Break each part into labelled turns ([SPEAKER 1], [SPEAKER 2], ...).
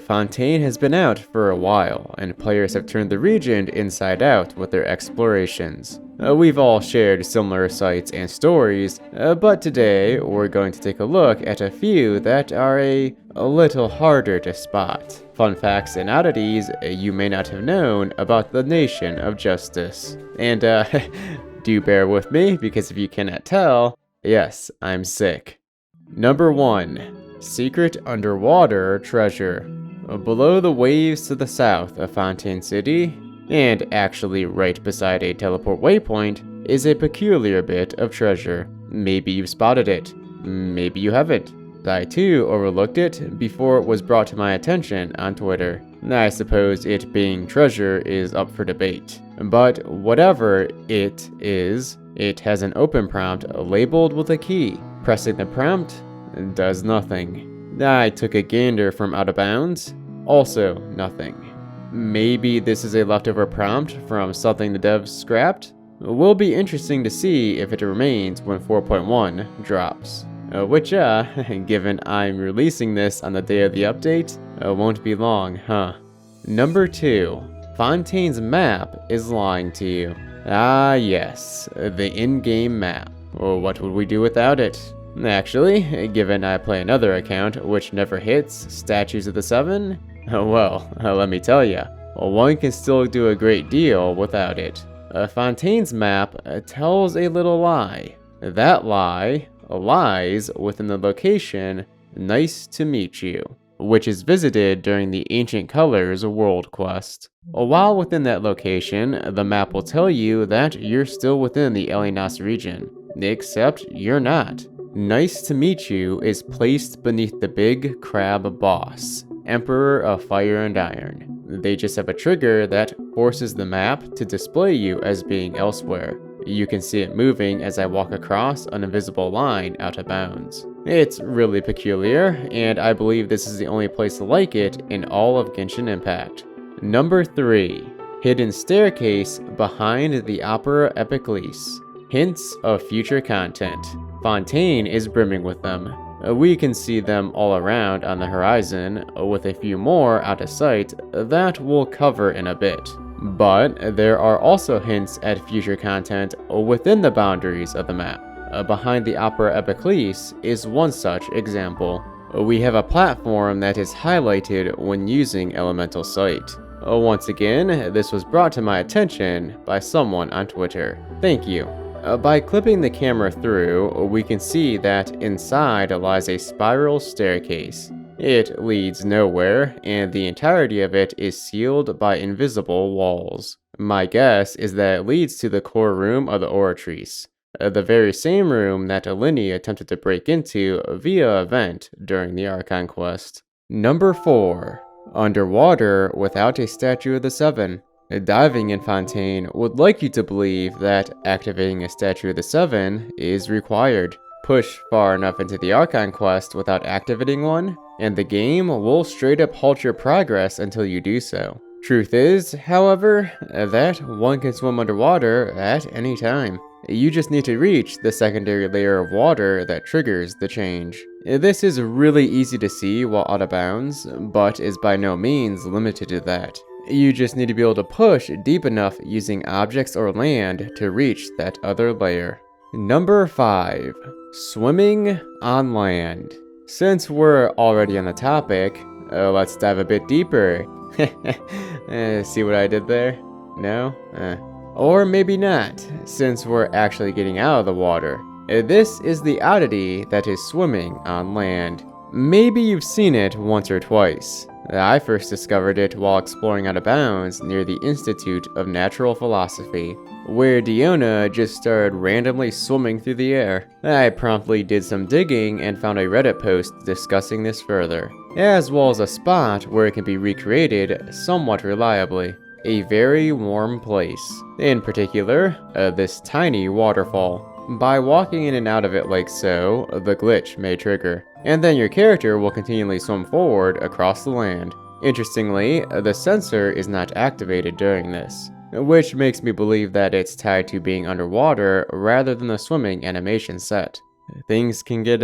[SPEAKER 1] Fontaine has been out for a while, and players have turned the region inside out with their explorations. We've all shared similar sights and stories, but today we're going to take a look at a few that are a little harder to spot. Fun facts and oddities you may not have known about the Nation of Justice. And do bear with me, because if you cannot tell, yes, I'm sick. Number 1. Secret underwater treasure. Below the waves to the south of Fontaine City, and actually right beside a teleport waypoint, is a peculiar bit of treasure. Maybe you've spotted it, maybe you haven't. I too overlooked it before it was brought to my attention on Twitter. I suppose it being treasure is up for debate. But whatever it is, it has an open prompt labeled with a key. Pressing the prompt does nothing. I took a gander from out of bounds, also nothing. Maybe this is a leftover prompt from something the devs scrapped? Will be interesting to see if it remains when 4.1 drops. Which, given I'm releasing this on the day of the update, won't be long, huh? Number 2. Fontaine's map is lying to you. Ah yes, the in-game map. What would we do without it? Actually, given I play another account which never hits Statues of the Seven, well, let me tell ya, one can still do a great deal without it. Fontaine's map tells a little lie. That lie lies within the location Nice to Meet You, which is visited during the Ancient Colors world quest. While within that location, the map will tell you that you're still within the Elionas region, except you're not. Nice to Meet You is placed beneath the big crab boss, Emperor of Fire and Iron. They just have a trigger that forces the map to display you as being elsewhere. You can see it moving as I walk across an invisible line out of bounds. It's really peculiar, and I believe this is the only place like it in all of Genshin Impact. Number 3. Hidden staircase behind the Opera Epiclese. Hints of future content. Fontaine is brimming with them. We can see them all around on the horizon, with a few more out of sight that we'll cover in a bit. But there are also hints at future content within the boundaries of the map. Behind the Opera Epiclese is one such example. We have a platform that is highlighted when using Elemental Sight. Once again, this was brought to my attention by someone on Twitter. Thank you. By clipping the camera through, we can see that inside lies a spiral staircase. It leads nowhere, and the entirety of it is sealed by invisible walls. My guess is that it leads to the core room of the Oratrice, the very same room that Alinea attempted to break into via a vent during the Archon quest. Number 4. Underwater without a Statue of the Seven. Diving in Fontaine would like you to believe that activating a Statue of the Seven is required. Push far enough into the Archon quest without activating one, and the game will straight up halt your progress until you do so. Truth is, however, that one can swim underwater at any time. You just need to reach the secondary layer of water that triggers the change. This is really easy to see while out of bounds, but is by no means limited to that. You just need to be able to push deep enough using objects or land to reach that other layer. Number 5. Swimming on land. Since we're already on the topic, let's dive a bit deeper. See what I did there? No? Or maybe not, since we're actually getting out of the water. This is the oddity that is swimming on land. Maybe you've seen it once or twice. I first discovered it while exploring out of bounds near the Institute of Natural Philosophy, where Diona just started randomly swimming through the air. I promptly did some digging and found a Reddit post discussing this further, as well as a spot where it can be recreated somewhat reliably. A very warm place. In particular, this tiny waterfall. By walking in and out of it like so, the glitch may trigger, and then your character will continually swim forward across the land. Interestingly, the sensor is not activated during this, which makes me believe that it's tied to being underwater rather than the swimming animation set. Things can get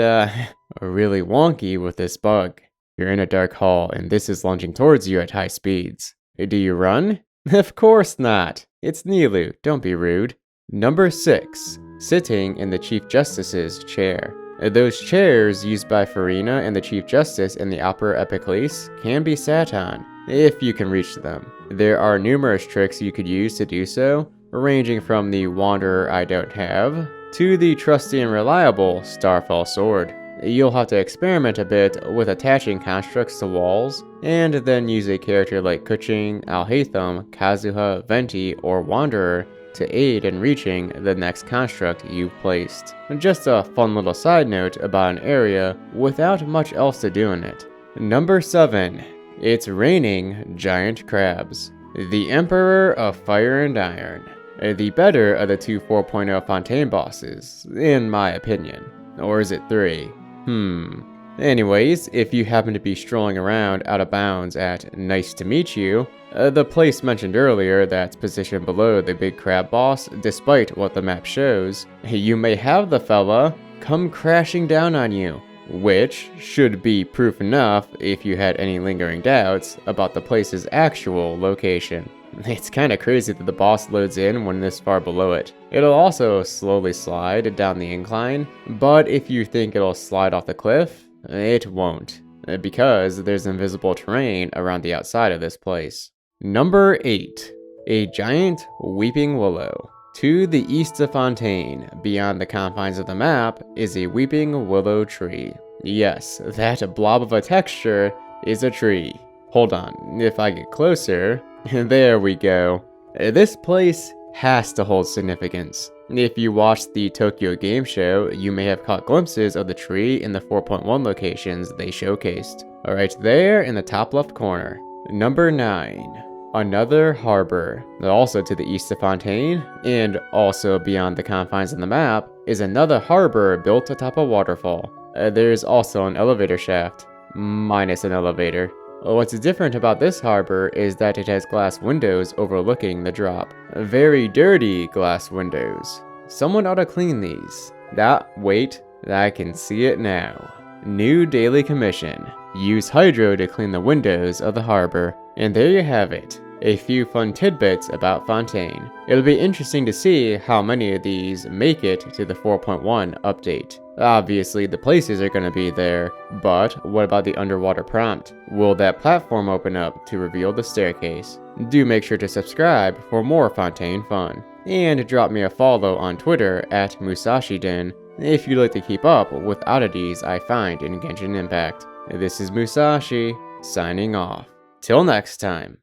[SPEAKER 1] really wonky with this bug. You're in a dark hall, and this is lunging towards you at high speeds. Do you run? Of course not! It's Nilu, don't be rude. Number 6. Sitting in the Chief Justice's chair. Those chairs used by Farina and the Chief Justice in the opera Epiclese can be sat on, if you can reach them. There are numerous tricks you could use to do so, ranging from the Wanderer I Don't Have, to the trusty and reliable Starfall Sword. You'll have to experiment a bit with attaching constructs to walls, and then use a character like Kuching, Alhaitham, Kazuha, Venti, or Wanderer to aid in reaching the next construct you've placed. Just a fun little side note about an area without much else to do in it. Number 7. It's raining giant crabs. The Emperor of Fire and Iron. The better of the two 4.0 Fontaine bosses, in my opinion. Or is it 3? Anyways, if you happen to be strolling around out of bounds at Nice to Meet You, the place mentioned earlier that's positioned below the big crab boss, despite what the map shows, you may have the fella come crashing down on you, which should be proof enough if you had any lingering doubts about the place's actual location. It's kinda crazy that the boss loads in when this far below it. It'll also slowly slide down the incline, but if you think it'll slide off the cliff, it won't, because there's invisible terrain around the outside of this place. Number 8. A giant weeping willow. To the east of Fontaine, beyond the confines of the map, is a weeping willow tree. Yes, that blob of a texture is a tree. Hold on, if I get closer, there we go. This place has to hold significance. If you watched the Tokyo Game Show, you may have caught glimpses of the tree in the 4.1 locations they showcased. Right there in the top left corner. Number 9. Another harbor. Also to the east of Fontaine, and also beyond the confines of the map, is another harbor built atop a waterfall. There's also an elevator shaft, minus an elevator. What's different about this harbor is that it has glass windows overlooking the drop. Very dirty glass windows. Someone ought to clean these. Wait, I can see it now. New daily commission. Use Hydro to clean the windows of the harbor. And there you have it. A few fun tidbits about Fontaine. It'll be interesting to see how many of these make it to the 4.1 update. Obviously, the places are going to be there, but what about the underwater prompt? Will that platform open up to reveal the staircase? Do make sure to subscribe for more Fontaine fun, and drop me a follow on Twitter at Moosashi if you'd like to keep up with oddities I find in Genshin Impact. This is Moosashi, signing off. Till next time.